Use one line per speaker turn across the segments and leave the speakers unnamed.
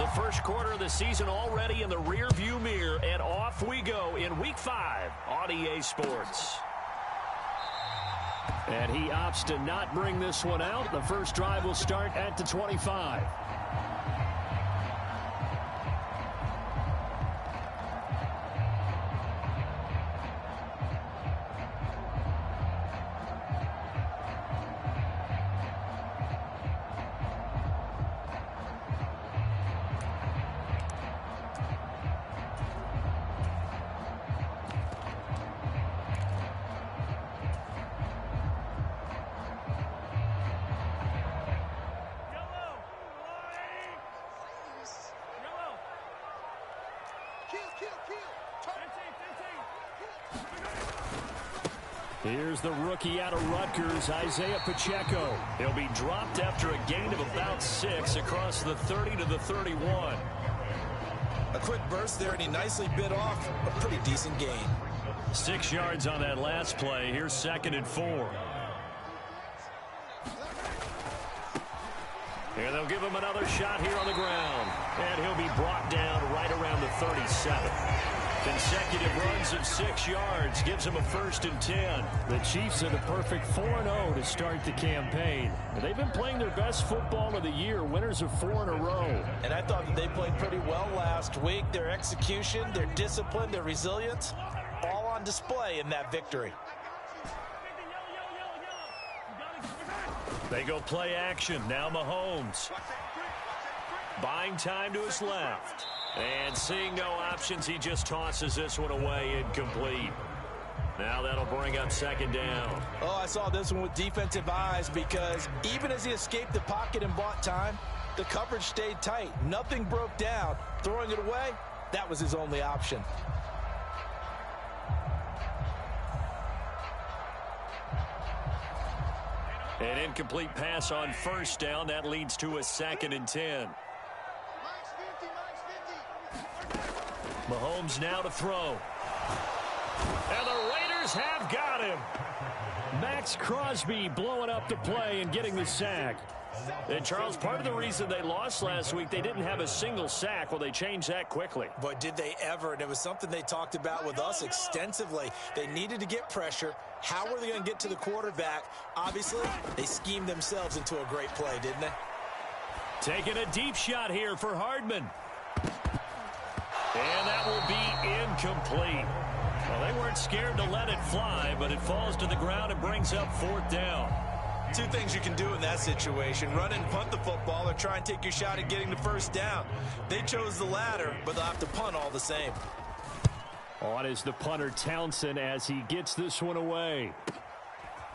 first quarter of the season already in the rearview mirror, and off we go in Week 5 on EA Sports. And he opts to not bring this one out. The first drive will start at the 25. Here's the rookie out of Rutgers, Isaiah Pacheco. He'll be dropped after a gain of about 6 across the 30 to the 31.
A quick burst there, and he nicely bit off a pretty decent gain.
6 yards on that last play. Here's 2nd and 4. And they'll give him another shot here on the ground. And he'll be brought down right around the 37. Consecutive runs of 6 yards gives him a 1st and 10. The Chiefs are the perfect 4-0 to start the campaign. They've been playing their best football of the year, winners of 4 in a row.
And I thought that they played pretty well last week. Their execution, their discipline, their resilience, all on display in that victory.
They go play action. Now Mahomes. Buying time to his left. And seeing no options, he just tosses this one away incomplete. Now that'll bring up 2nd down.
Oh, I saw this one with defensive eyes because even as he escaped the pocket and bought time, the coverage stayed tight. Nothing broke down. Throwing it away, that was his only option.
An incomplete pass on 1st down. That leads to a 2nd and 10. Mahomes now to throw. And the Raiders have got him. Max Crosby blowing up the play and getting the sack. And, Charles, part of the reason they lost last week, they didn't have a single sack. Well, they changed that quickly.
But did they ever? And it was something they talked about with us extensively. They needed to get pressure. How were they going to get to the quarterback? Obviously, they schemed themselves into a great play, didn't they?
Taking a deep shot here for Hardman. And that will be incomplete. Well, they weren't scared to let it fly, but it falls to the ground and brings up 4th down.
2 things you can do in that situation: run and punt the football, or try and take your shot at getting the 1st down. They chose the latter, but they'll have to punt all the same.
On is the punter Townsend as he gets this one away.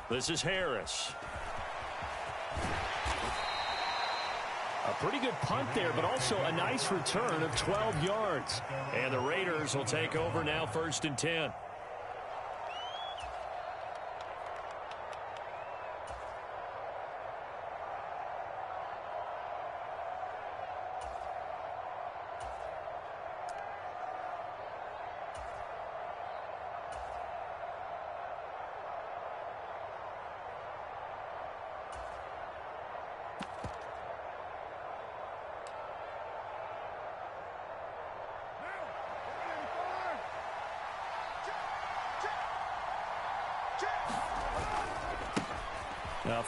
This is Harris. A pretty good punt there, but also a nice return of 12 yards. And the Raiders will take over now, 1st and 10.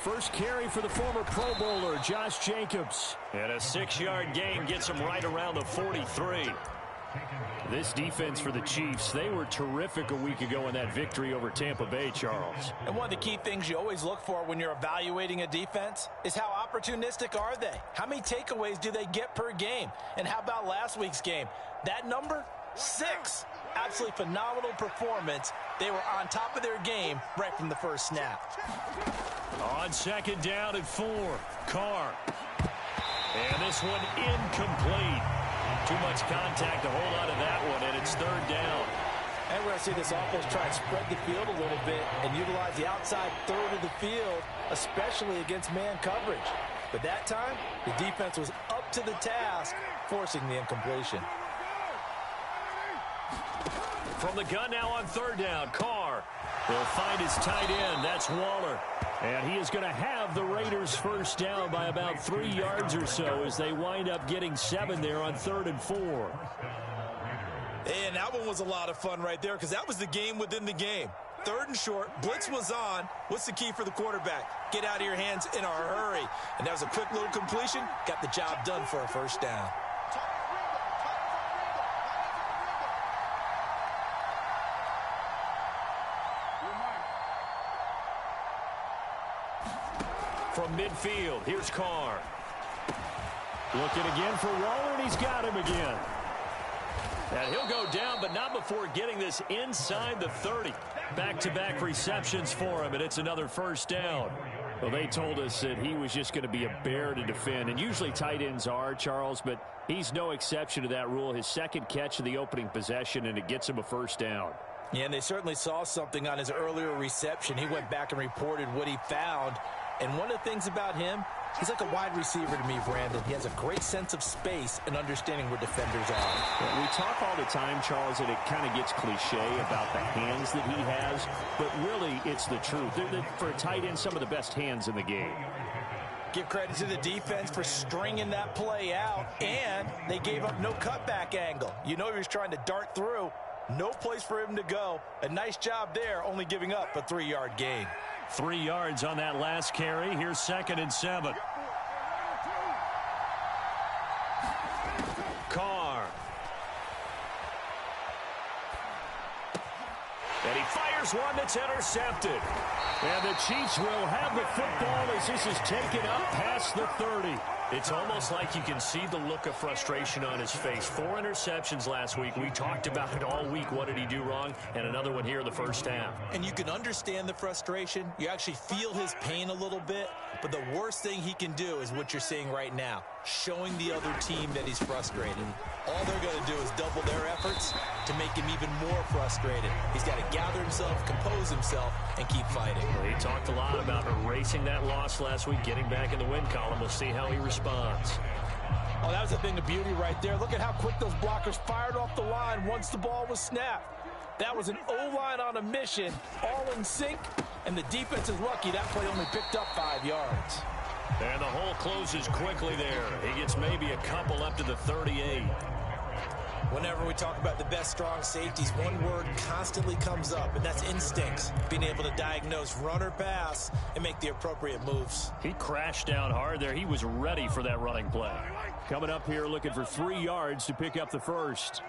First carry for the former Pro Bowler, Josh Jacobs. And a 6-yard gain gets him right around the 43. This defense for the Chiefs, they were terrific a week ago in that victory over Tampa Bay, Charles.
And one of the key things you always look for when you're evaluating a defense is how opportunistic are they? How many takeaways do they get per game? And how about last week's game? That number, 6. Absolutely phenomenal performance. They were on top of their game right from the first snap.
On 2nd down and 4, Carr. And this one incomplete. Too much contact to hold on to that one, and it's 3rd down.
And we're going to see this offense try and spread the field a little bit and utilize the outside third of the field, especially against man coverage. But that time, the defense was up to the task, forcing the incompletion.
From the gun now on 3rd down, Carr. They'll find his tight end. That's Waller. And he is going to have the Raiders first down by about 3 yards or so as they wind up getting 7 there on 3rd and 4.
And that one was a lot of fun right there because that was the game within the game. 3rd and short, blitz was on. What's the key for the quarterback? Get out of your hands in a hurry. And that was a quick little completion. Got the job done for a first down.
From midfield, here's Carr. Looking again for Waller, and he's got him again. And he'll go down, but not before getting this inside the 30. Back-to-back receptions for him, and it's another first down. Well, they told us that he was just going to be a bear to defend, and usually tight ends are, Charles, but he's no exception to that rule. His second catch of the opening possession, and it gets him a first down.
Yeah, and they certainly saw something on his earlier reception. He went back and reported what he found. And one of the things about him, he's like a wide receiver to me, Brandon. He has a great sense of space and understanding where defenders are.
Yeah, we talk all the time, Charles, that it kind of gets cliche about the hands that he has, but really it's the truth. For a tight end, some of the best hands in the game.
Give credit to the defense for stringing that play out, and they gave up no cutback angle. You know he was trying to dart through. No place for him to go. A nice job there, only giving up a 3-yard gain.
3 yards on that last carry. Here's 2nd and 7. Carr. And he fires one that's intercepted. And the Chiefs will have the football as this is taken up past the 30. It's almost like you can see the look of frustration on his face. 4 interceptions last week. We talked about it all week. What did he do wrong? And another one here in the first half.
And you can understand the frustration. You actually feel his pain a little bit. But the worst thing he can do is what you're seeing right now, showing the other team that he's frustrated. All they're going to do is double their efforts to make him even more frustrated. He's got to gather himself, compose himself, and keep fighting.
Well, he talked a lot about erasing that loss last week, getting back in the win column. We'll see how he responds.
Oh, that was a thing of beauty right there. Look at how quick those blockers fired off the line once the ball was snapped. That was an O-line on a mission, all in sync, and the defense is lucky that play only picked up 5 yards.
And the hole closes quickly there. He gets maybe a couple up to the 38.
Whenever we talk about the best strong safeties, one word constantly comes up, and that's instincts. Being able to diagnose run or pass and make the appropriate moves.
He crashed down hard there. He was ready for that running play. Coming up here looking for 3 yards to pick up the first.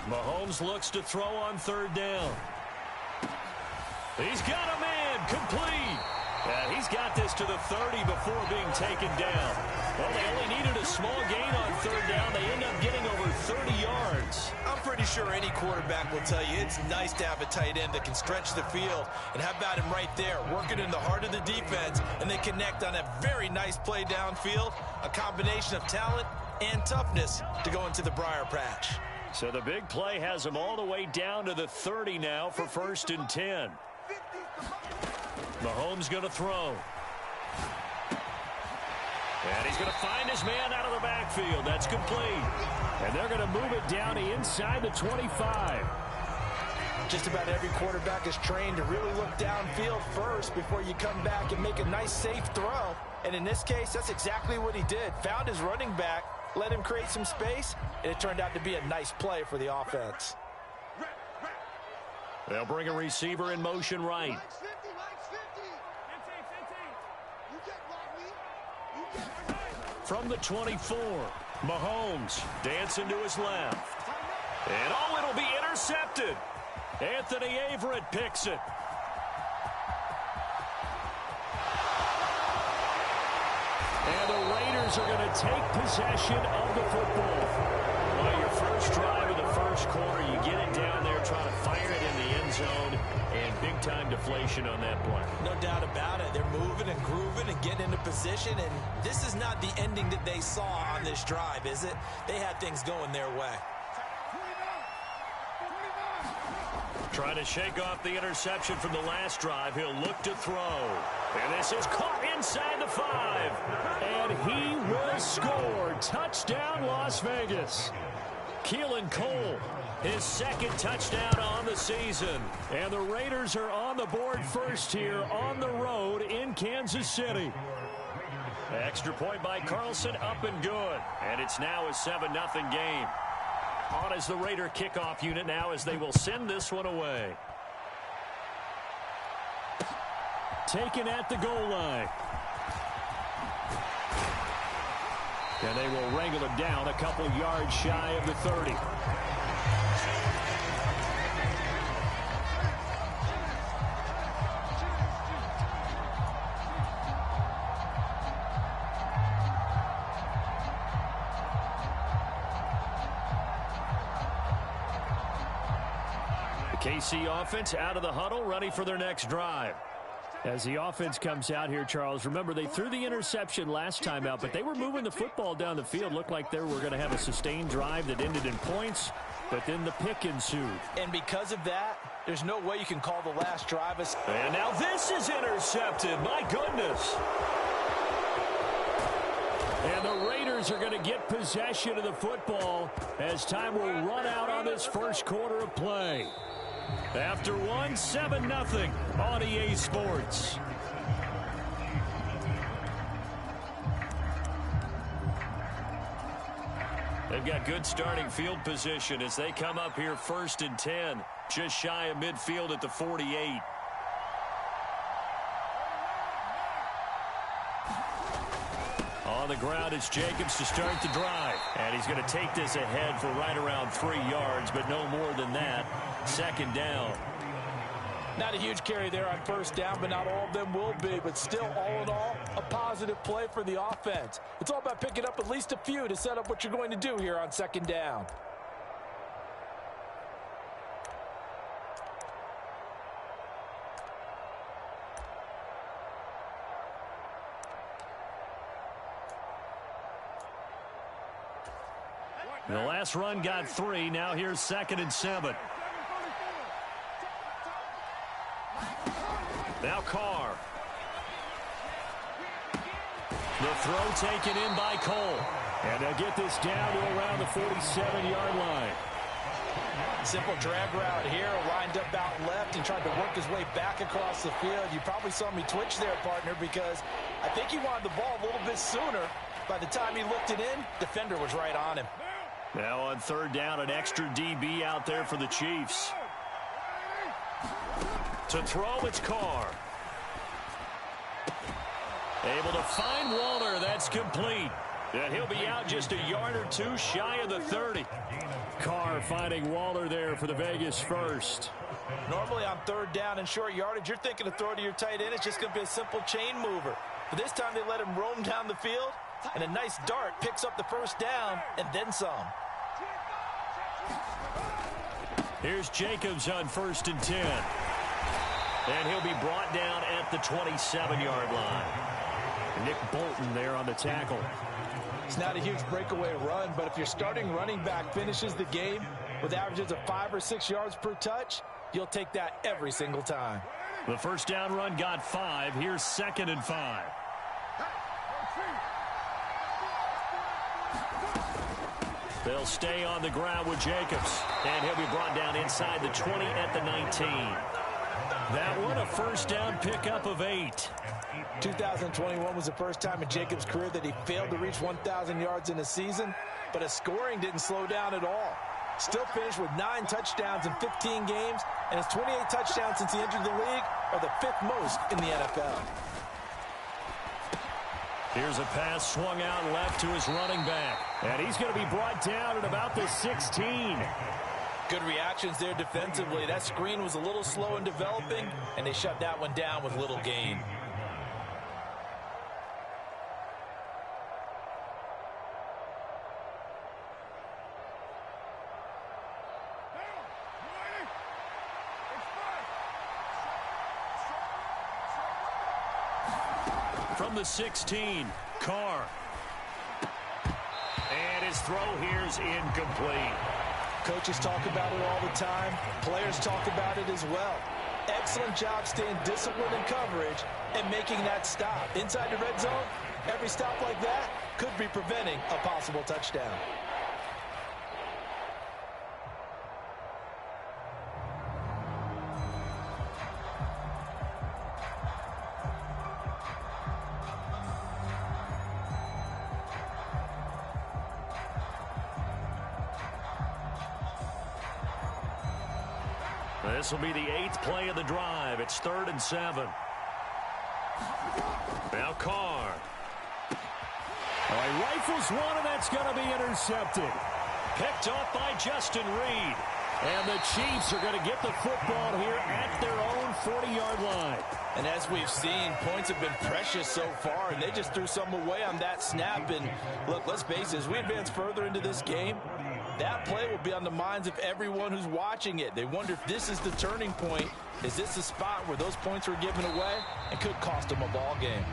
Mahomes looks to throw on 3rd down. He's got a man complete. And he's got this to the 30 before being taken down. Well, they only needed a small gain on 3rd down. They end up getting over 30 yards.
I'm pretty sure any quarterback will tell you it's nice to have a tight end that can stretch the field. And how about him right there, working in the heart of the defense, and they connect on a very nice play downfield, a combination of talent and toughness to go into the briar patch.
So the big play has him all the way down to the 30 now for 1st and 10. Mahomes going to throw. And he's going to find his man out of the backfield. That's complete. And they're going to move it down to inside the 25.
Just about every quarterback is trained to really look downfield first before you come back and make a nice, safe throw. And in this case, that's exactly what he did. Found his running back, let him create some space, and it turned out to be a nice play for the offense.
They'll bring a receiver in motion right. From the 24, Mahomes dancing to his left. And oh, it'll be intercepted. Anthony Averett picks it. And the Raiders are going to take possession of the football. Well, your first drive of the first quarter, you get it down there, trying to fire it in the end zone, and big-time deflation on that play.
No doubt about it. They're moving and grooving and getting into position, and this is not the ending that they saw on this drive, is it? They had things going their way.
Trying to shake off the interception from the last drive. He'll look to throw. And this is caught inside the 5.
And he will score. Touchdown, Las Vegas.
Keelan Cole, his second touchdown on the season.
And the Raiders are on the board first here on the road in Kansas City.
Extra point by Carlson, up and good. And it's now a 7-0 game. On as the Raider kickoff unit now as they will send this one away.
Taken at the goal line. And they will wrangle him down a couple yards shy of the 30.
KC offense out of the huddle, ready for their next drive.
As the offense comes out here, Charles, remember they threw the interception last time out, but they were moving the football down the field. Looked like they were going to have a sustained drive that ended in points, but then the pick ensued.
And because of that, there's no way you can call the last drive a...
And now this is intercepted. My goodness.
And the Raiders are going to get possession of the football as time will run out on this first quarter of play.
After 7-0 on EA Sports. They've got good starting field position as they come up here 1st and 10. Just shy of midfield at the 48. On the ground, it's Jacobs to start the drive. And he's going to take this ahead for right around 3 yards, but no more than that. 2nd down.
Not a huge carry there on 1st down, but not all of them will be. But still, all in all, a positive play for the offense. It's all about picking up at least a few to set up what you're going to do here on 2nd down.
The last run got 3. Now here's 2nd and 7. Now Carr. The throw taken in by Cole.
And they'll get this down to around the 47-yard line.
Simple drag route here, lined up out left and tried to work his way back across the field. You probably saw me twitch there, partner, because I think he wanted the ball a little bit sooner. By the time he looked it in, defender was right on him.
Now on 3rd down, an extra DB out there for the Chiefs. To throw, it's Carr. Able to find Waller. That's complete. And he'll be out just a yard or 2 shy of the 30.
Carr finding Waller there for the Vegas first.
Normally on 3rd down and short yardage, you're thinking to throw to your tight end. It's just going to be a simple chain mover. But this time they let him roam down the field, and a nice dart picks up the 1st down and then some.
Here's Jacobs on 1st and 10. And he'll be brought down at the 27-yard line.
Nick Bolton there on the tackle.
It's not a huge breakaway run, but if your starting running back finishes the game with averages of 5 or 6 yards per touch, you'll take that every single time.
The 1st down run got 5. Here's 2nd and 5. They'll stay on the ground with Jacobs. And he'll be brought down inside the 20 at the 19. That one a 1st down pickup of 8.
2021 was the first time in Jacobs' career that he failed to reach 1,000 yards in a season, but his scoring didn't slow down at all. Still finished with 9 touchdowns in 15 games, and his 28 touchdowns since he entered the league are the 5th most in the NFL.
Here's a pass swung out left to his running back.
And he's going to be brought down at about the 16.
Good reactions there defensively. That screen was a little slow in developing, and they shut that one down with little gain.
From the 16, Carr. And his throw here is incomplete.
Coaches talk about it all the time. Players talk about it as well. Excellent job staying disciplined in coverage and making that stop. Inside the red zone, every stop like that could be preventing a possible touchdown.
This will be the 8th play of the drive. It's 3rd and 7. Now Carr.
He rifles one, and that's going to be intercepted.
Picked off by Justin Reed.
And the Chiefs are going to get the football here at their own 40-yard line.
And as we've seen, points have been precious so far, and they just threw some away on that snap. And look, let's face it, as we advance further into this game, that play will be on the minds of everyone who's watching it. They wonder if this is the turning point. Is this the spot where those points were given away and could cost them a ball game?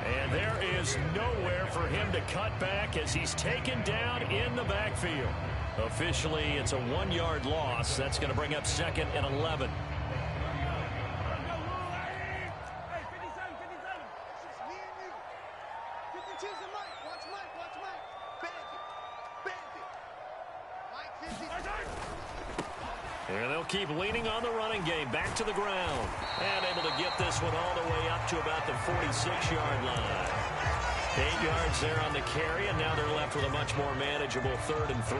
And there is nowhere for him to cut back as he's taken down in the backfield. Officially, it's a 1-yard loss. That's going to bring up 2nd and 11. And they'll keep leaning on the running game. Back to the ground. And able to get this one all the way up to about the 46-yard line. 8 yards there on the carry, and now they're left with a much more manageable 3rd and 3.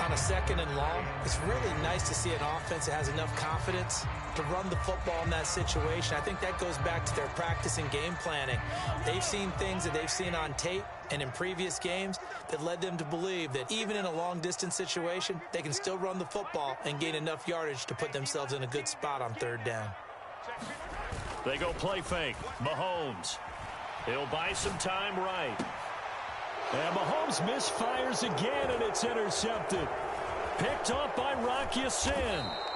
On a 2nd and long, it's really nice to see an offense that has enough confidence to run the football in that situation. I think that goes back to their practice and game planning. They've seen things that they've seen on tape and in previous games that led them to believe that even in a long-distance situation, they can still run the football and gain enough yardage to put themselves in a good spot on 3rd down.
They go play fake. Mahomes. He'll buy some time right.
And Mahomes misfires again, and it's intercepted. Picked off by Rock Ya-Sin.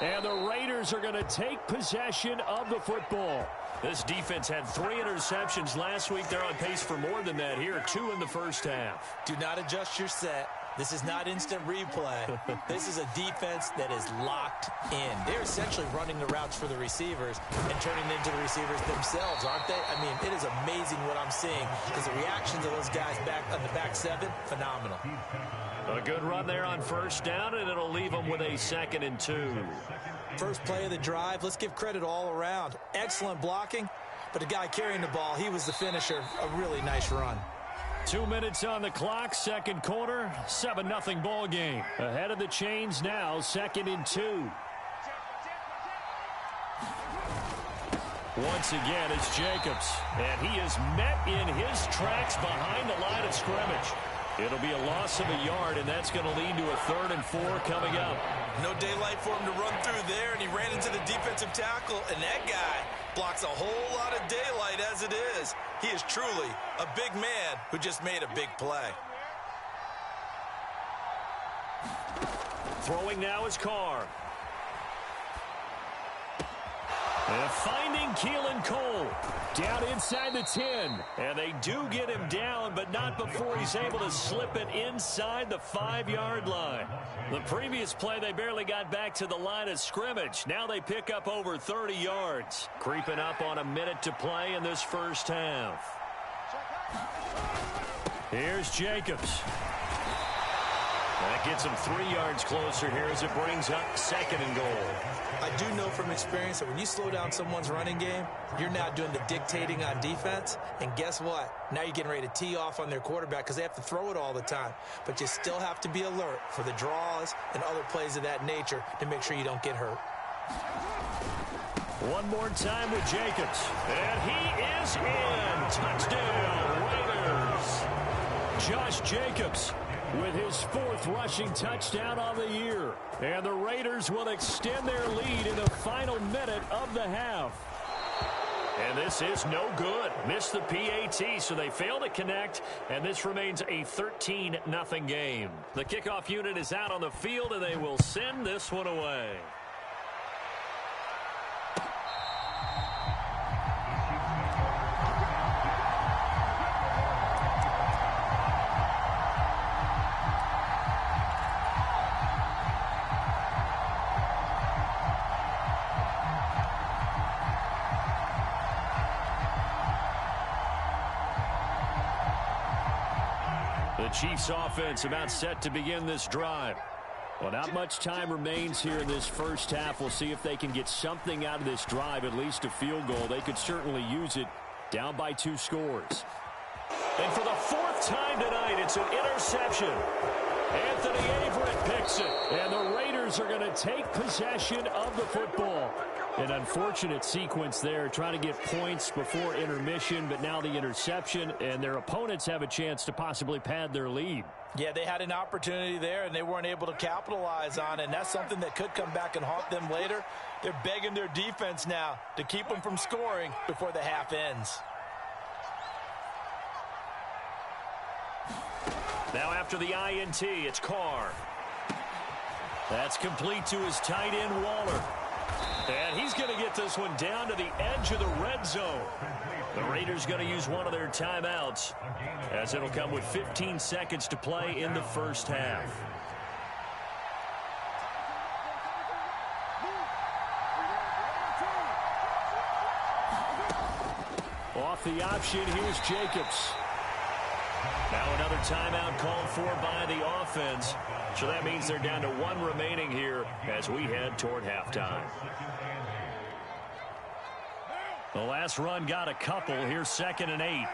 And the Raiders are going to take possession of the football.
This defense had 3 interceptions last week. They're on pace for more than that here. 2 in the first half.
Do not adjust your set. This is not instant replay. This is a defense that is locked in. They're essentially running the routes for the receivers and turning them into the receivers themselves, aren't they? I mean, it is amazing what I'm seeing because the reactions of those guys back on the back 7, phenomenal.
A good run there on 1st down, and it'll leave them with a 2nd and 2.
First play of the drive. Let's give credit all around. Excellent blocking, but the guy carrying the ball, he was the finisher. A really nice run.
2 minutes on the clock, 2nd quarter, 7-0 ball game. Ahead of the chains now, 2nd and 2. Once again, it's Jacobs, and he is met in his tracks behind the line of scrimmage. It'll be a loss of a yard, and that's going to lead to a 3rd and 4 coming up.
No daylight for him to run through there, and he ran into the defensive tackle, and that guy blocks a whole lot of daylight as it is. He is truly a big man who just made a big play.
Throwing now is Carr. And finding Keelan Cole.
Down inside the 10.
And they do get him down, but not before he's able to slip it inside the 5-yard line. The previous play, they barely got back to the line of scrimmage. Now they pick up over 30 yards. Creeping up on a minute to play in this first half.
Here's Jacobs.
That gets him 3 yards closer here as it brings up 2nd and goal.
I do know from experience that when you slow down someone's running game, you're now doing the dictating on defense. And guess what? Now you're getting ready to tee off on their quarterback because they have to throw it all the time. But you still have to be alert for the draws and other plays of that nature to make sure you don't get hurt.
One more time with Jacobs.
And he is in. Touchdown, Raiders.
Josh Jacobs with his 4th rushing touchdown on the year. And the Raiders will extend their lead in the final minute of the half.
And this is no good. Missed the PAT, so they fail to connect, and this remains a 13-0 game. The kickoff unit is out on the field, and they will send this one away.
The Chiefs offense about set to begin this drive. Well, not much time remains here in this first half. We'll see if they can get something out of this drive, at least a field goal. They could certainly use it, down by 2 scores.
And for the 4th time tonight, it's an interception. Anthony Averett picks it.
And the Raiders are going to take possession of the football. An unfortunate sequence there, trying to get points before intermission, but now the interception, and their opponents have a chance to possibly pad their lead.
Yeah, they had an opportunity there, and they weren't able to capitalize on it, and that's something that could come back and haunt them later. They're begging their defense now to keep them from scoring before the half ends.
Now after the INT, it's Carr.
That's complete to his tight end, Waller.
And he's going to get this one down to the edge of the red zone. The Raiders going to use one of their timeouts, as it'll come with 15 seconds to play in the first half.
Off the option, here's Jacobs.
Now another timeout called for by the offense. So that means they're down to 1 remaining here as we head toward halftime.
The last run got a couple. Here's 2nd and 8.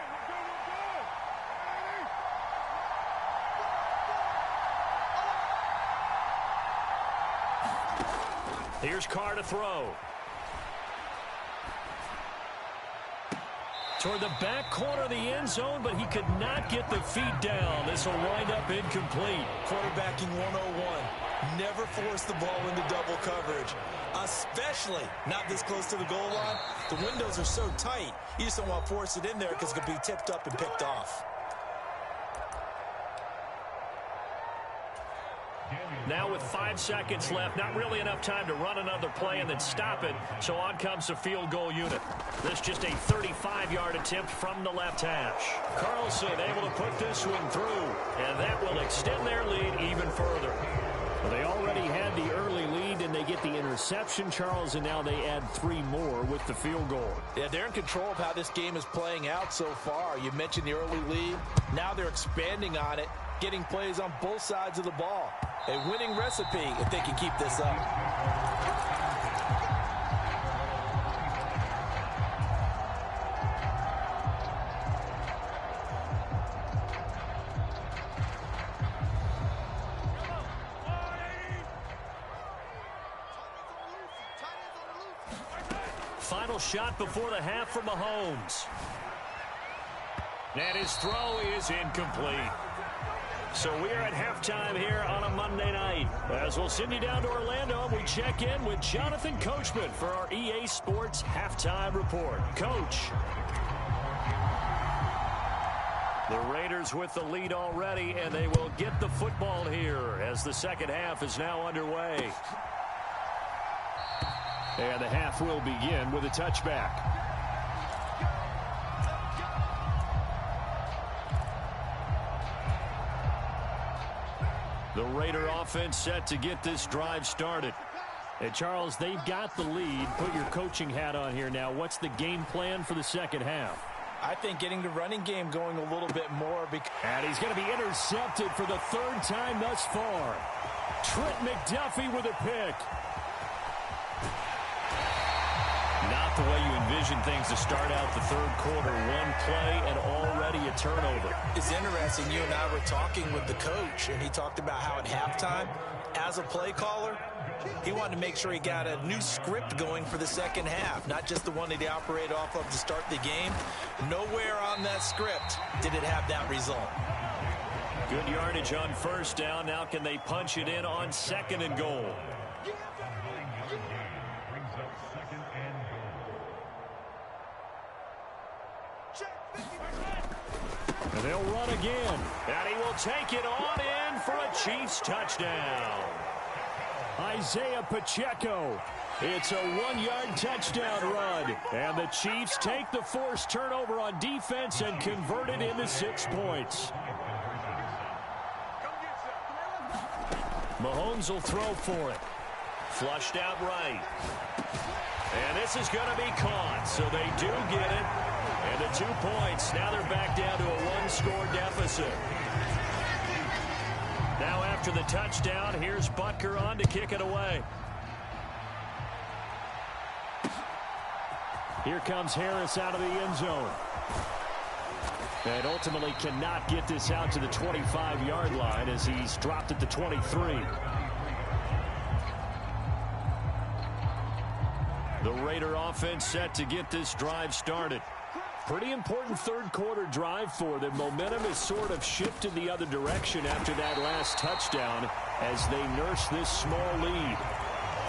Here's Carr to throw.
Toward the back corner of the end zone, but he could not get the feet down. This will wind up incomplete.
Quarterbacking 101. Never force the ball into double coverage, especially not this close to the goal line. The windows are so tight, you just don't want to force it in there because it could be tipped up and picked off.
Now with 5 seconds left, not really enough time to run another play and then stop it, so on comes the field goal unit. This just a 35-yard attempt from the left hash. Carlson able to put this one through, and that will extend their lead even further.
Well, they already had the early lead, and they get the interception, Charles, and now they add 3 more with the field goal.
Yeah, they're in control of how this game is playing out so far. You mentioned the early lead. Now they're expanding on it, getting plays on both sides of the ball. A winning recipe if they can keep this up.
Final shot before the half for Mahomes. And his throw is incomplete. So we are at halftime here on a Monday night. As we'll send you down to Orlando, we check in with Jonathan Coachman for our EA Sports Halftime Report. Coach. The Raiders with the lead already, and they will get the football here as the second half is now underway.
And the half will begin with a touchback. The Raider offense set to get this drive started. And Charles, they've got the lead. Put your coaching hat on here now. What's the game plan for the second half?
I think getting the running game going a little bit more.
And he's going to be intercepted for the 3rd time thus far. Trent McDuffie with a pick. Not the way you envision things to start out the 3rd quarter. 1 play and already a turnover.
It's interesting. You and I were talking with the coach, and he talked about how at halftime, as a play caller, he wanted to make sure he got a new script going for the second half, not just the one that he operated off of to start the game. Nowhere on that script did it have that result.
Good yardage on 1st down. Now can they punch it in on 2nd and goal?
And they'll run again.
And he will take it on in for a Chiefs touchdown.
Isaiah Pacheco. It's a 1-yard touchdown run. And the Chiefs take the forced turnover on defense and convert it into 6 points.
Mahomes will throw for it. Flushed out right. And this is going to be caught. So they do get it. And the 2 points. Now they're back down to a 1-score deficit. after the touchdown. Here's Butker on to kick it away.
Here comes Harris out of the end zone. And ultimately cannot get this out to the 25-yard line as he's dropped at the 23. The Raider offense set to get this drive started. Pretty important third-quarter drive for them. Momentum has sort of shifted the other direction after that last touchdown as they nurse this small lead.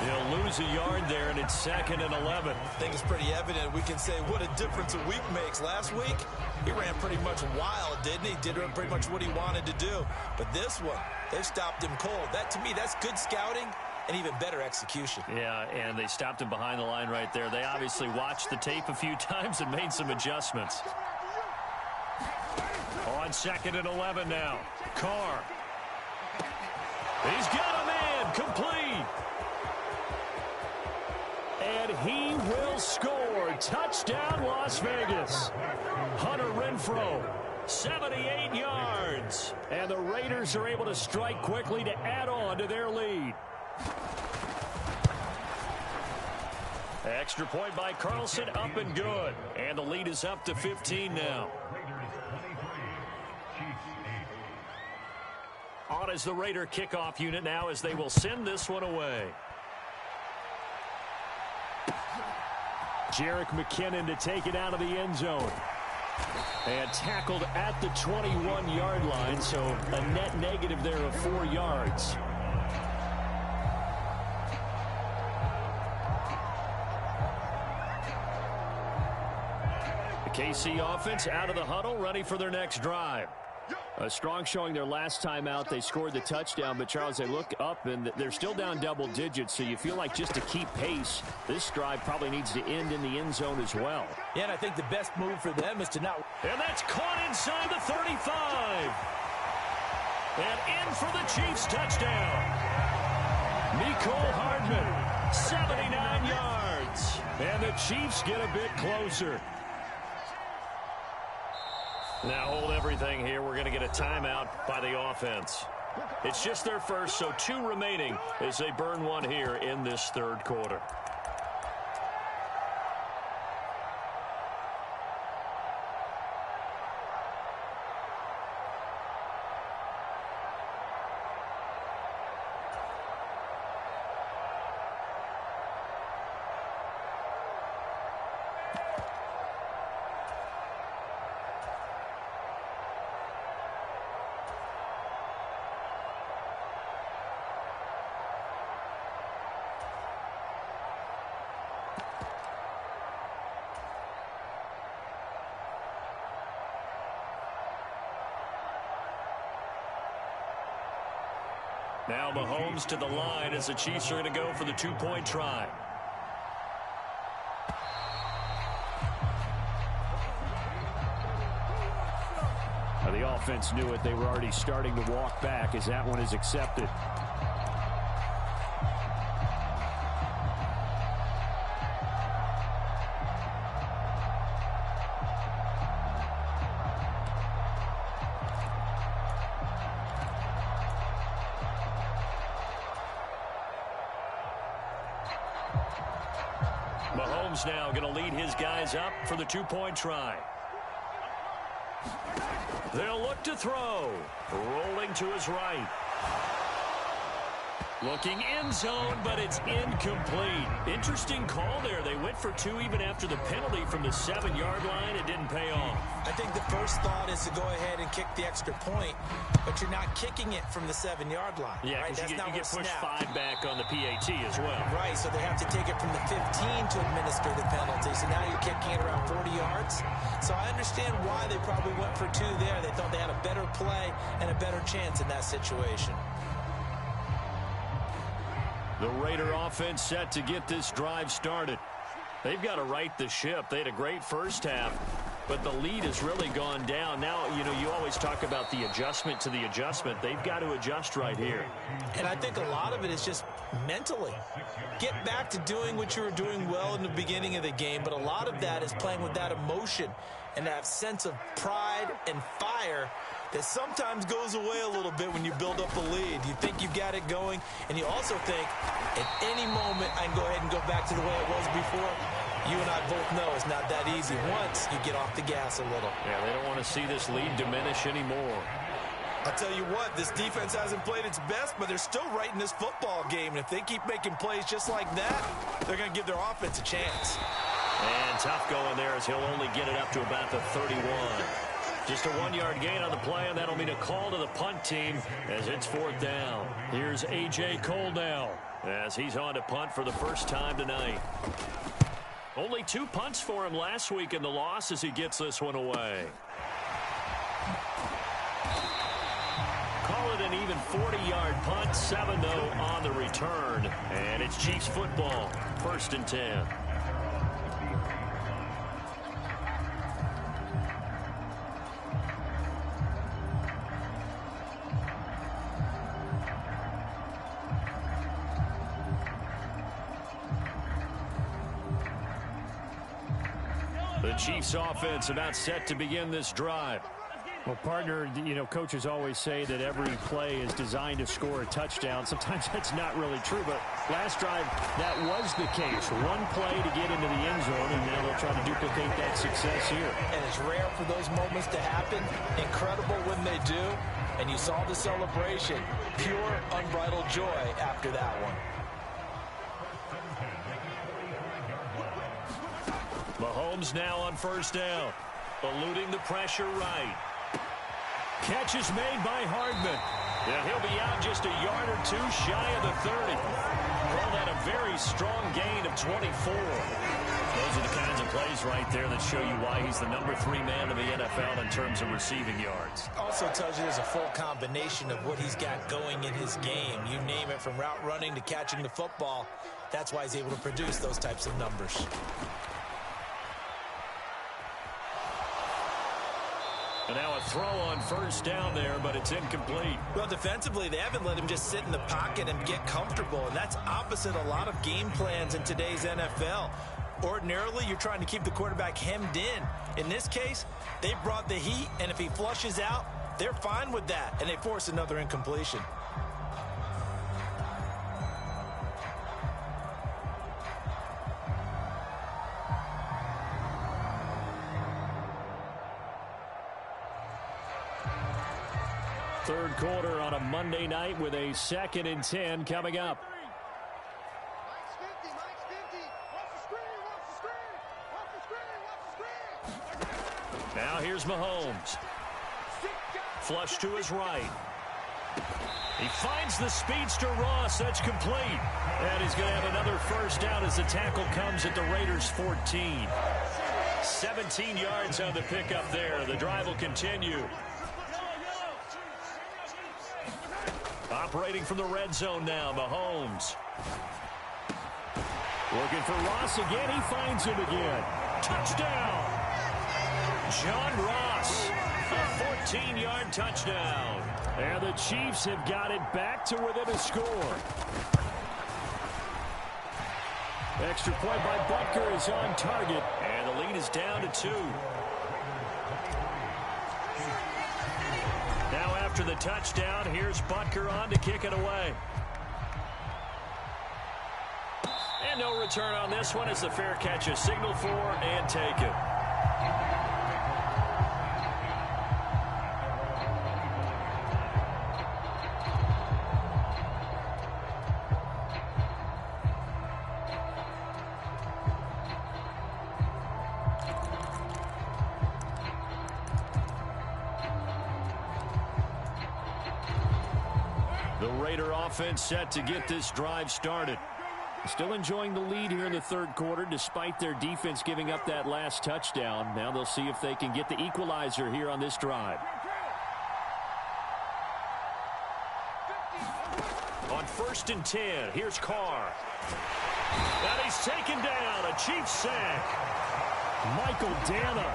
They'll lose a yard there, and it's 2nd and 11.
I think it's pretty evident. We can say what a difference a week makes. Last week, he ran pretty much wild, didn't he? Did pretty much what he wanted to do. But this one, they stopped him cold. That, to me, that's good scouting and even better execution.
Yeah, and they stopped him behind the line right there. They obviously watched the tape a few times and made some adjustments.
On 2nd and 11 now. Carr. He's got a man. Complete.
And he will score. Touchdown, Las Vegas. Hunter Renfrow, 78 yards. And the Raiders are able to strike quickly to add on to their lead.
Extra point by Carlson, up and good. And the lead is up to 15 now. On as the Raider kickoff unit now as they will send this one away.
Jerick McKinnon to take it out of the end zone. And tackled at the 21-yard line, so a net negative there of 4 yards. The KC offense out of the huddle, ready for their next drive. A strong showing their last time out. They scored the touchdown, but Charles, they look up and they're still down double digits, so you feel like just to keep pace, this drive probably needs to end in the end zone as well.
Yeah, and I think the best move for them is to not...
And that's caught inside the 35. And in for the Chiefs touchdown. Mecole Hardman, 79 yards. And the Chiefs get a bit closer. Now hold everything here. We're going to get a timeout by the offense. It's just their first, so 2 remaining as they burn one here in this third quarter. Now Mahomes to the line as the Chiefs are going to go for the 2-point try.
Now the offense knew it. They were already starting to walk back as that one is accepted.
Mahomes now going to lead his guys up for the 2-point try. They'll look to throw. Rolling to his right. Looking end zone, but it's incomplete. Interesting call there. They went for 2 even after the penalty from the 7-yard line. It didn't pay off.
I think the first thought is to go ahead and kick the extra point, but you're not kicking it from the 7-yard line.
Yeah,
right?
because you get pushed 5 back on the PAT as well.
Right, so they have to take it from the 15 to administer the penalty. So now you're kicking it around 40 yards. So I understand why they probably went for 2 there. They thought they had a better play and a better chance in that situation.
The Raider offense set to get this drive started. They've got to right the ship. They had a great first half,
but the lead has really gone down. Now, you know, you always talk about the adjustment to the adjustment. They've got to adjust right here.
And I think a lot of it is just mentally. Get back to doing what you were doing well in the beginning of the game, but a lot of that is playing with that emotion and that sense of pride and fire that sometimes goes away a little bit when you build up a lead. You think you've got it going, and you also think at any moment I can go ahead and go back to the way it was before. You and I both know it's not that easy once you get off the gas a little.
Yeah, they don't want to see this lead diminish anymore.
I'll tell you what, this defense hasn't played its best, but they're still right in this football game. And if they keep making plays just like that, they're going to give their offense a chance.
And tough going there as he'll only get it up to about the 31. Just a 1-yard gain on the play, and that'll mean a call to the punt team as it's 4th down. Here's A.J. Cole now as he's on to punt for the first time tonight. Only 2 punts for him last week in the loss as he gets this one away. Call it an even 40-yard punt, 7 though on the return. And it's Chiefs football, 1st and 10. The Chiefs offense about set to begin this drive. Well, partner, you know, coaches always say that every play is designed to score a touchdown. Sometimes that's not really true, but last drive, that was the case. One play to get into the end zone, and now they'll try to duplicate that success here.
And it's rare for those moments to happen. Incredible when they do. And you saw the celebration. Pure, unbridled joy after that one.
Mahomes now on 1st down. Eluding the pressure right. Catch is made by Hardman. Yeah, he'll be out just a yard or 2 shy of the 30. Well, that a very strong gain of 24. Those are the kinds of plays right there that show you why he's the number 3 man in the NFL in terms of receiving yards.
Also tells you there's a full combination of what he's got going in his game. You name it, from route running to catching the football. That's why he's able to produce those types of numbers.
And now a throw on 1st down there, but it's incomplete.
Well, defensively, they haven't let him just sit in the pocket and get comfortable, and that's opposite a lot of game plans in today's NFL. Ordinarily, you're trying to keep the quarterback hemmed in. In this case, they brought the heat, and if he flushes out, they're fine with that, and they force another incompletion.
Third quarter on a Monday night with a 2nd and 10 coming up. Now here's Mahomes. Flush to his right. He finds the speedster Ross. That's complete. And he's going to have another 1st down as the tackle comes at the Raiders' 14. 17 yards on the pickup there. The drive will continue. Operating from the red zone now, Mahomes. Looking for Ross again. He finds him again. Touchdown! John Ross, a 14-yard touchdown. And the Chiefs have got it back to within a score. Extra point by Butker is on target, and the lead is down to 2. Now after the touchdown, here's Butker on to kick it away. And no return on this one as the fair catch is signaled for and taken. The Raider offense set to get this drive started. Still enjoying the lead here in the third quarter despite their defense giving up that last touchdown. Now they'll see if they can get the equalizer here on this drive. On 1st and 10, here's Carr. And he's taken down, a Chiefs sack. Michael Dana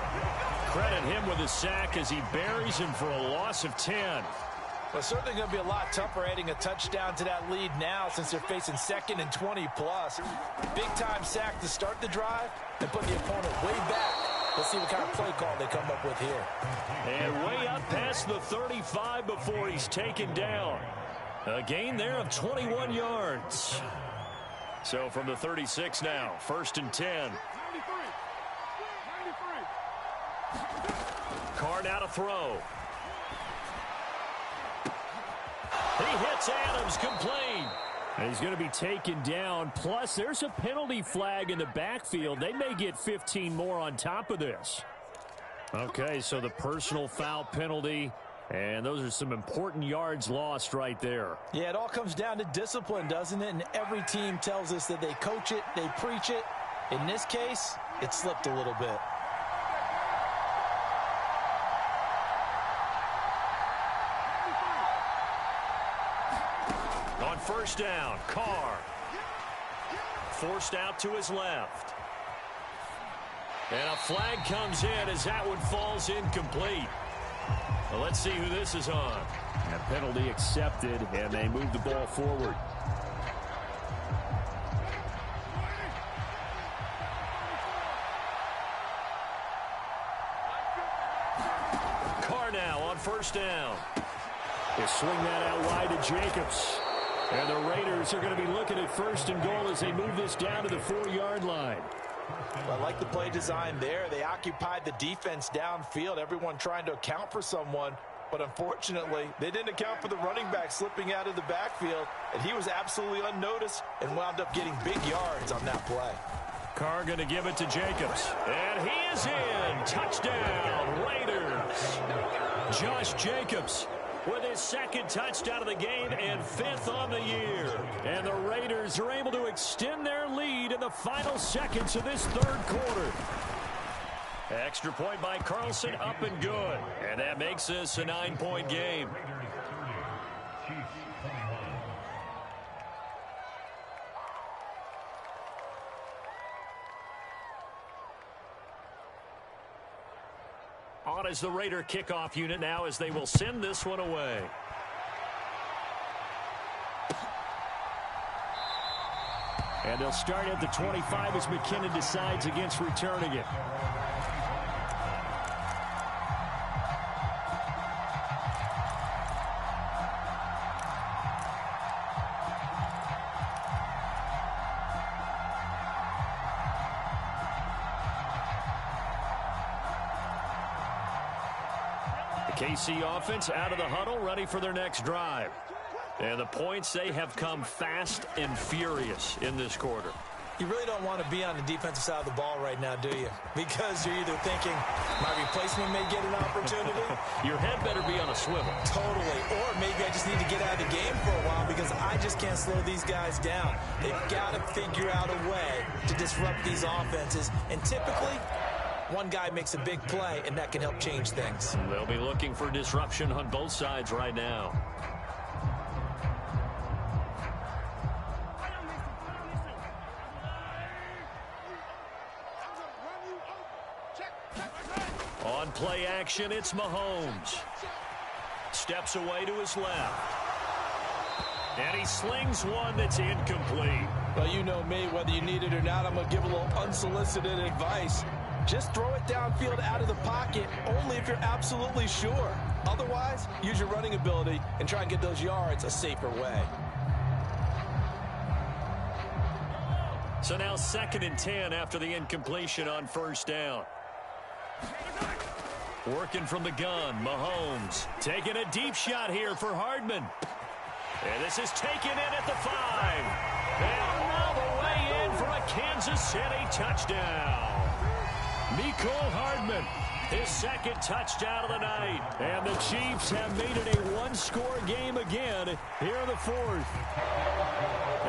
credit him with a sack as he buries him for a loss of 10.
Well, it's certainly going to be a lot tougher adding a touchdown to that lead now since they're facing 2nd and 20+. Big-time sack to start the drive and put the opponent way back. Let's see what kind of play call they come up with here.
And way up past the 35 before he's taken down. A gain there of 21 yards. So from the 36 now, 1st and 10. Carr now to throw. He hits Adams, complete. And he's going to be taken down. Plus, there's a penalty flag in the backfield. They may get 15 more on top of this. Okay, so the personal foul penalty, and those are some important yards lost right there.
Yeah, it all comes down to discipline, doesn't it? And every team tells us that they coach it, they preach it. In this case, it slipped a little bit.
On 1st down, Carr. Forced out to his left. And a flag comes in as that one falls incomplete. Well, let's see who this is on. A penalty accepted, and they move the ball forward. Carr now on 1st down. They swing that out wide to Jacobs. And the Raiders are going to be looking at 1st and goal as they move this down to the 4-yard line.
Well, I like the play design there. They occupied the defense downfield, everyone trying to account for someone. But unfortunately, they didn't account for the running back slipping out of the backfield. And he was absolutely unnoticed and wound up getting big yards on that play.
Carr going to give it to Jacobs. And he is in. Touchdown, Raiders. Josh Jacobs with his 2nd touchdown of the game and 5th on the year. And the Raiders are able to extend their lead in the final seconds of this 3rd quarter. Extra point by Carlson, up and good. And that makes this a 9-point game. On as the Raider kickoff unit now as they will send this one away. And they'll start at the 25 as McKinnon decides against returning it. KC offense out of the huddle, ready for their next drive. And the points, they have come fast and furious in this quarter.
You really don't want to be on the defensive side of the ball right now, do you? Because you're either thinking, my replacement may get an opportunity.
Your head better be on a swivel.
Totally. Or maybe I just need to get out of the game for a while because I just can't slow these guys down. They've got to figure out a way to disrupt these offenses. And typically, one guy makes a big play, and that can help change things.
They'll be looking for disruption on both sides right now. On play action, it's Mahomes. Steps away to his left. And he slings one that's incomplete.
Well, you know me, whether you need it or not, I'm going to give a little unsolicited advice. Just throw it downfield out of the pocket, only if you're absolutely sure. Otherwise, use your running ability and try and get those yards a safer way.
So now 2nd and 10 after the incompletion on 1st down. Working from the gun, Mahomes taking a deep shot here for Hardman. And this is taken in at the 5. And all the way in for a Kansas City touchdown. Mecole Hardman, his 2nd touchdown of the night. And the Chiefs have made it a one-score game again here in the 4th.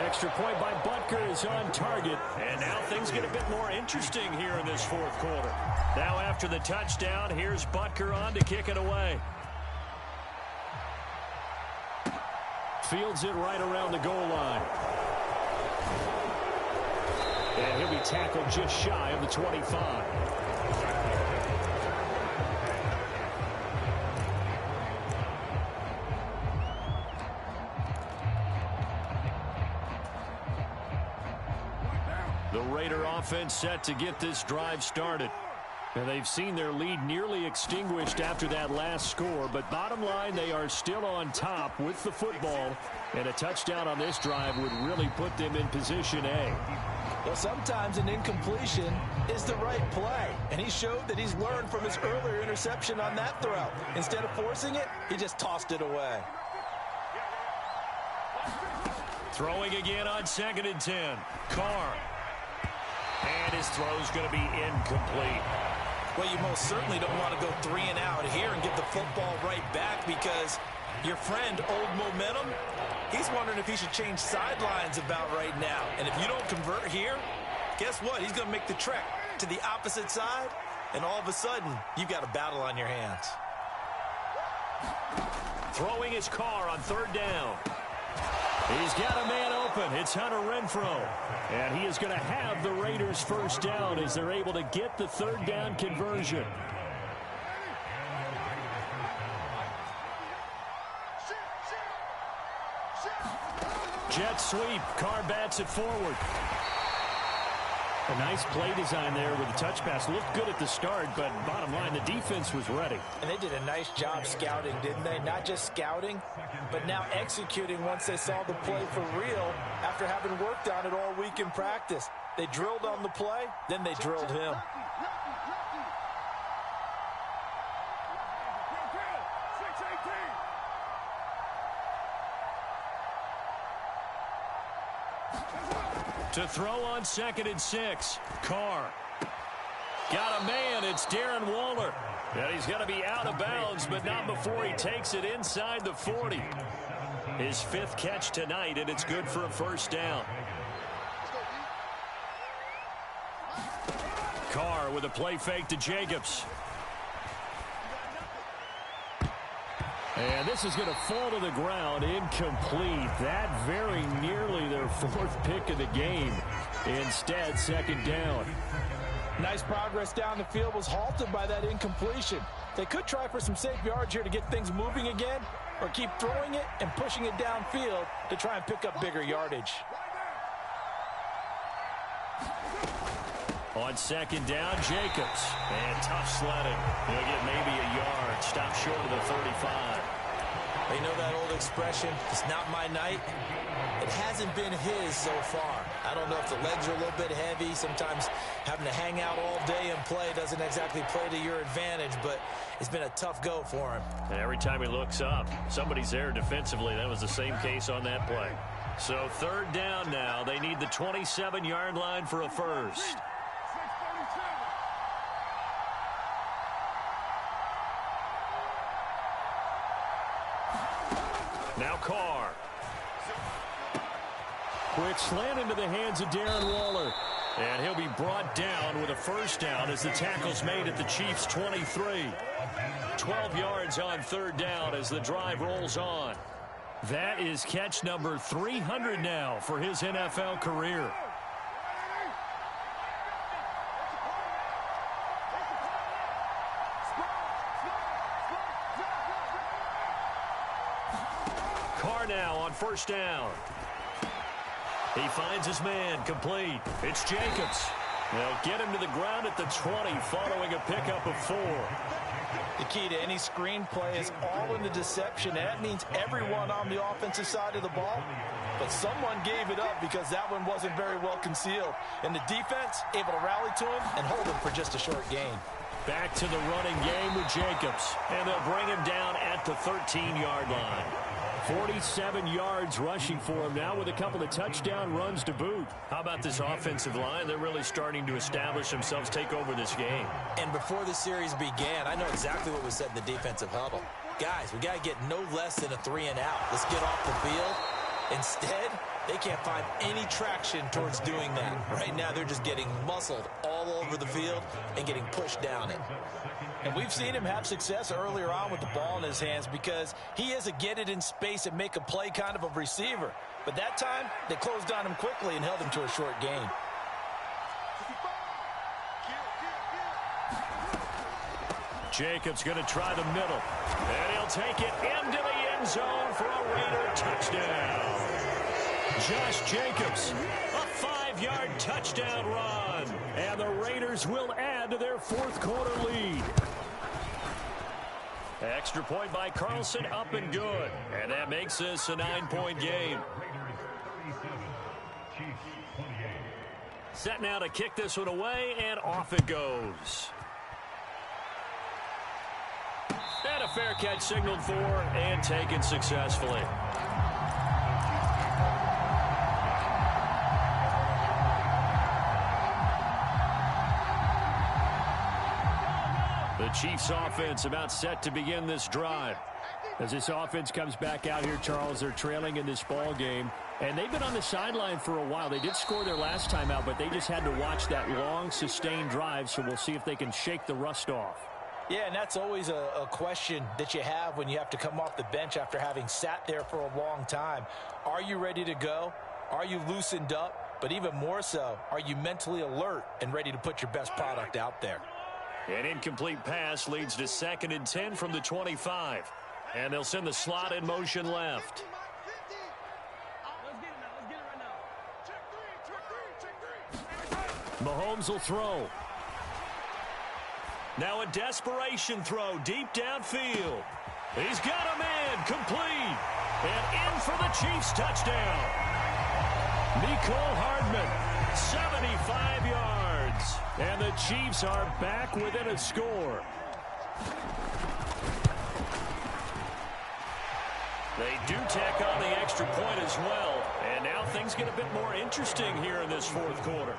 Extra point by Butker is on target. And now things get a bit more interesting here in this 4th quarter. Now after the touchdown, here's Butker on to kick it away. Fields it right around the goal line. And he'll be tackled just shy of the 25.
The Raider offense set to get this drive started. And they've seen their lead nearly extinguished after that last score. But bottom line, they are still on top with the football. And a touchdown on this drive would really put them in position A.
Well, sometimes an incompletion is the right play. And he showed that he's learned from his earlier interception on that throw. Instead of forcing it, he just tossed it away.
Throwing again on 2nd and 10. Carr. And his throw's going to be incomplete.
Well, you most certainly don't want to go 3 and out here and get the football right back, because your friend, Old Momentum, he's wondering if he should change sidelines about right now. And if you don't convert here, guess what? He's going to make the trek to the opposite side, and all of a sudden, you've got a battle on your hands.
Throwing his Carr on 3rd down. He's got a man open. It's Hunter Renfrow. And he is going to have the Raiders first down as they're able to get the 3rd down conversion. Jet sweep. Carr bats it forward. A nice play design there with the touch pass. Looked good at the start, but bottom line, the defense was ready.
And they did a nice job scouting, didn't they? Not just scouting, but now executing once they saw the play for real after having worked on it all week in practice. They drilled on the play, then they drilled him.
To throw on 2nd and 6. Carr. Got a man. It's Darren Waller. And he's going to be out of bounds, but not before he takes it inside the 40. His 5th catch tonight, and it's good for a first down. Carr with a play fake to Jacobs. And this is going to fall to the ground, incomplete. That very nearly their 4th pick of the game. Instead, 2nd down.
Nice progress down the field was halted by that incompletion. They could try for some safe yards here to get things moving again, or keep throwing it and pushing it downfield to try and pick up bigger yardage.
On 2nd down, Jacobs. And tough sledding. He'll get maybe a yard. Stop short of the 35.
They know that old expression, it's not my night. It hasn't been his so far. I don't know if the legs are a little bit heavy. Sometimes having to hang out all day and play doesn't exactly play to your advantage, but it's been a tough go for him.
And every time he looks up, somebody's there defensively. That was the same case on that play. So 3rd down now. They need the 27-yard line for a first. Now Carr. Quick slant into the hands of Darren Waller. And he'll be brought down with a first down as the tackle's made at the Chiefs' 23. 12 yards on 3rd down as the drive rolls on. That is catch number 300 now for his NFL career. Carr now on 1st down. He finds his man, complete. It's Jacobs. They'll get him to the ground at the 20 following a pickup of 4.
The key to any screenplay is all in the deception. That means everyone on the offensive side of the ball. But someone gave it up because that one wasn't very well concealed. And the defense able to rally to him and hold him for just a short gain.
Back to the running game with Jacobs. And they'll bring him down at the 13-yard line. 47 yards rushing for him now with a couple of touchdown runs to boot. How about this offensive line? They're really starting to establish themselves, take over this game.
And before the series began, I know exactly what was said in the defensive huddle. Guys, we got to get no less than a 3 and out. Let's get off the field. Instead, they can't find any traction towards doing that. Right now, they're just getting muscled all over the field and getting pushed down it. And we've seen him have success earlier on with the ball in his hands because he is a get it in space and make a play kind of a receiver. But that time, they closed on him quickly and held him to a short gain.
Jacobs going to try the middle. And he'll take it into the end zone for a Raider touchdown. Josh Jacobs, a 65-yard touchdown run.
And the Raiders will add to their fourth quarter lead.
Extra point by Carlson, up and good. And that makes this a 9-point game. Set now to kick this one away, and off it goes. And a fair catch signaled for and taken successfully. The Chiefs offense about set to begin this drive.
As this offense comes back out here, Charles, they're trailing in this ball game. And they've been on the sideline for a while. They did score their last time out, but they just had to watch that long, sustained drive, so we'll see if they can shake the rust off.
Yeah, and that's always a question that you have when you have to come off the bench after having sat there for a long time. Are you ready to go? Are you loosened up? But even more so, are you mentally alert and ready to put your best product out there?
An incomplete pass leads to 2nd and 10 from the 25. And they'll send the slot in motion left.
Mahomes will throw.
Now a desperation throw deep downfield. He's got a man complete. And in for the Chiefs touchdown. Mecole Hardman, 75 yards.
And the Chiefs are back within a score.
They do tack on the extra point as well. And now things get a bit more interesting here in this fourth quarter.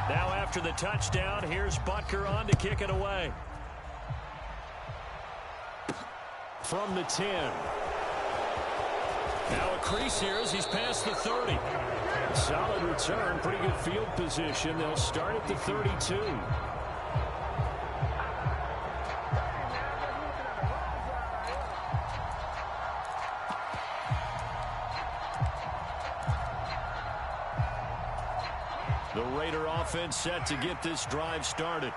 Now after the touchdown, here's Butker on to kick it away.
From the 10.
Now a crease here as he's past the 30.
Solid return, pretty good field position. They'll start at the 32.
The Raider offense set to get this drive started.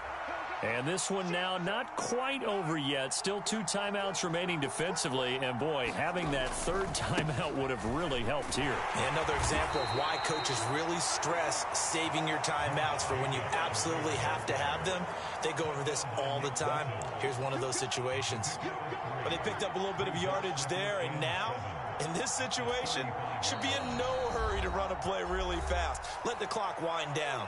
And this one now not quite over yet. Still 2 timeouts remaining defensively. And, boy, having that 3rd timeout would have really helped here.
Another example of why coaches really stress saving your timeouts for when you absolutely have to have them. They go over this all the time. Here's one of those situations. But they picked up a little bit of yardage there, and now, in this situation, should be in no hurry to run a play really fast. Let the clock wind down.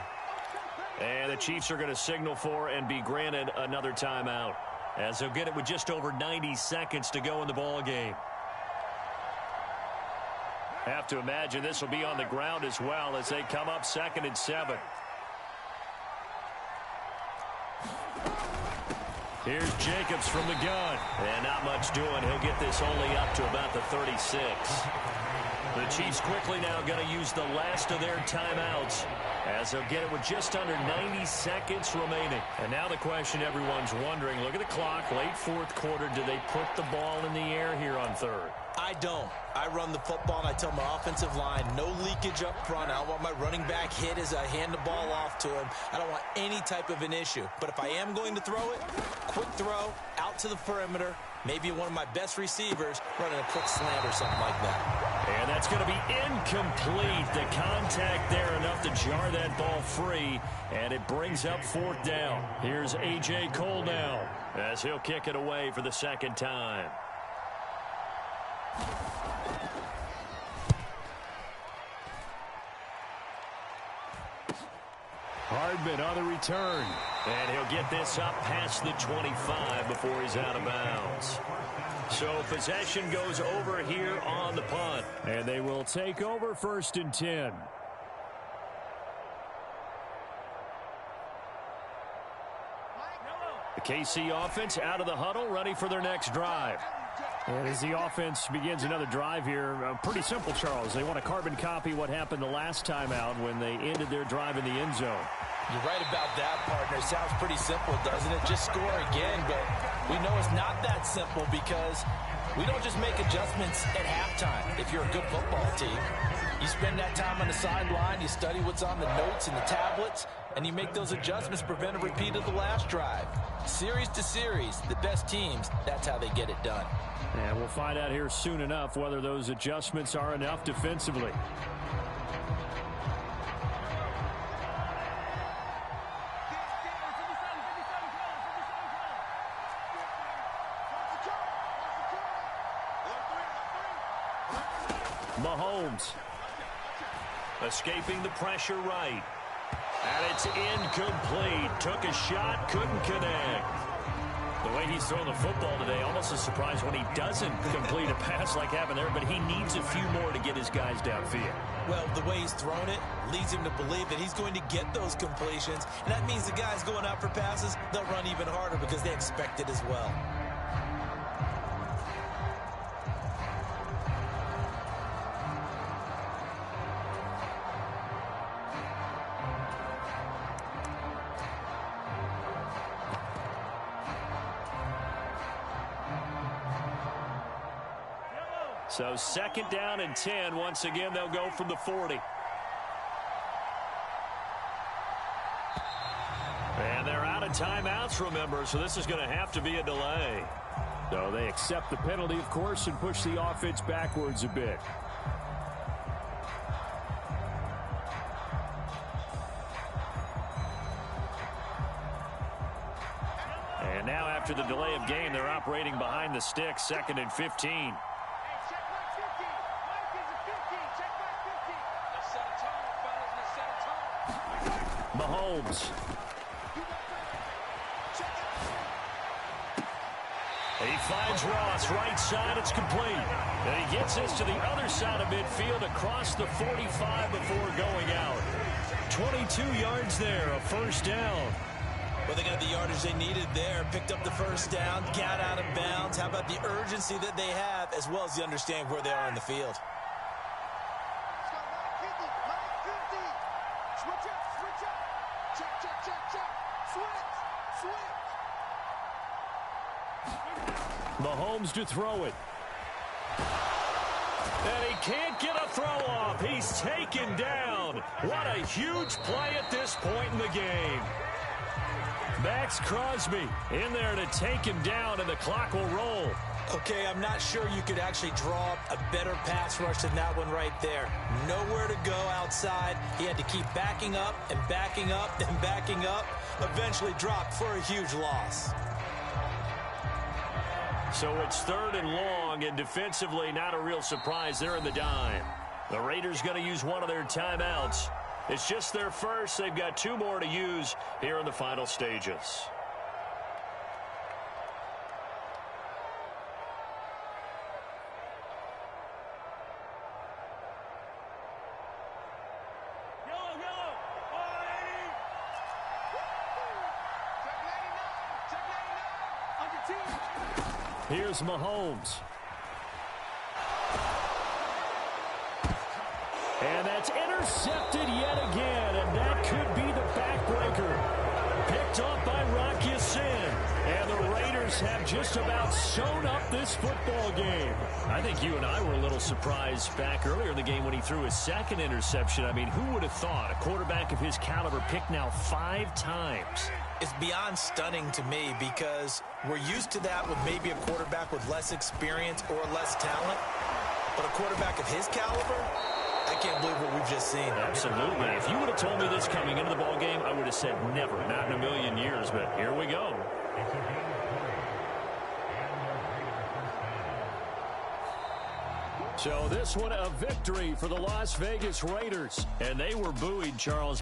And the Chiefs are going to signal for and be granted another timeout, as they'll get it with just over 90 seconds to go in the ball game. Have to imagine this will be on the ground as well as they come up 2nd and 7. Here's Jacobs from the gun. And not much doing. He'll get this only up to about the 36. The Chiefs quickly now going to use the last of their timeouts, as they'll get it with just under 90 seconds remaining. And now the question everyone's wondering, look at the clock, late fourth quarter, do they put the ball in the air here on 3rd?
I don't. I run the football and I tell my offensive line, no leakage up front. I don't want my running back hit as I hand the ball off to him. I don't want any type of an issue. But if I am going to throw it, quick throw, out to the perimeter, maybe one of my best receivers running a quick slant or something like that.
And that's going to be incomplete. The contact there enough to jar that ball free, and it brings up 4th down. Here's A.J. Cole now, as he'll kick it away for the 2nd time.
Hardman on the return.
And he'll get this up past the 25 before he's out of bounds. So possession goes over here on the punt.
And they will take over 1st and 10.
The KC offense out of the huddle, ready for their next drive.
And as the offense begins another drive here, pretty simple, Charles. They want to carbon copy what happened the last time out when they ended their drive in the end zone.
You're right about that, partner. Sounds pretty simple, doesn't it? Just score again, but we know it's not that simple because we don't just make adjustments at halftime. If you're a good football team, you spend that time on the sideline, you study what's on the notes and the tablets, and you make those adjustments to prevent a repeat of the last drive. Series to series, the best teams, that's how they get it done.
And we'll find out here soon enough whether those adjustments are enough defensively. Mahomes.
Escaping the pressure right. And it's incomplete. Took a shot, couldn't connect. The way he's throwing the football today, almost a surprise when he doesn't complete a pass like happened there, but he needs a few more to get his guys downfield.
Well, the way he's thrown it leads him to believe that he's going to get those completions, and that means the guys going out for passes, they'll run even harder because they expect it as well.
So 2nd down and 10. Once again, they'll go from the 40. And they're out of timeouts, remember, so this is going to have to be a delay.
So they accept the penalty, of course, and push the offense backwards a bit. And now after the delay of game, they're operating behind the sticks, 2nd and 15. Mahomes.
He finds Ross, right side, it's complete. And he gets this to the other side of midfield across the 45 before going out. 22 yards there, a 1st down.
Well, they got the yardage they needed there, picked up the 1st down, got out of bounds. How about the urgency that they have, as well as the understanding where they are in the field?
Mahomes to throw it.
And he can't get a throw off. He's taken down. What a huge play at this point in the game. Max Crosby in there to take him down, and the clock will roll.
Okay, I'm not sure you could actually draw up a better pass rush than that one right there. Nowhere to go outside. He had to keep backing up and backing up and backing up. Eventually dropped for a huge loss.
So it's 3rd and long, and defensively not a real surprise. They're in the dime. The Raiders going to use one of their timeouts. It's just their first. They've got 2 more to use here in the final stages.
Here's Mahomes. And that's intercepted yet again, and that could be the backbreaker. Picked off by Rock Ya-Sin. And the Raiders have just about sewn up this football game.
I think you and I were a little surprised back earlier in the game when he threw his 2nd interception. I mean, who would have thought a quarterback of his caliber picked now 5 times?
It's beyond stunning to me because we're used to that with maybe a quarterback with less experience or less talent. But a quarterback of his caliber, I can't believe what we've just seen.
Absolutely. If you would have told me this coming into the ball game, I would have said never, not in a million years. But here we go.
So this one a victory for the Las Vegas Raiders. And they were buoyed, Charles.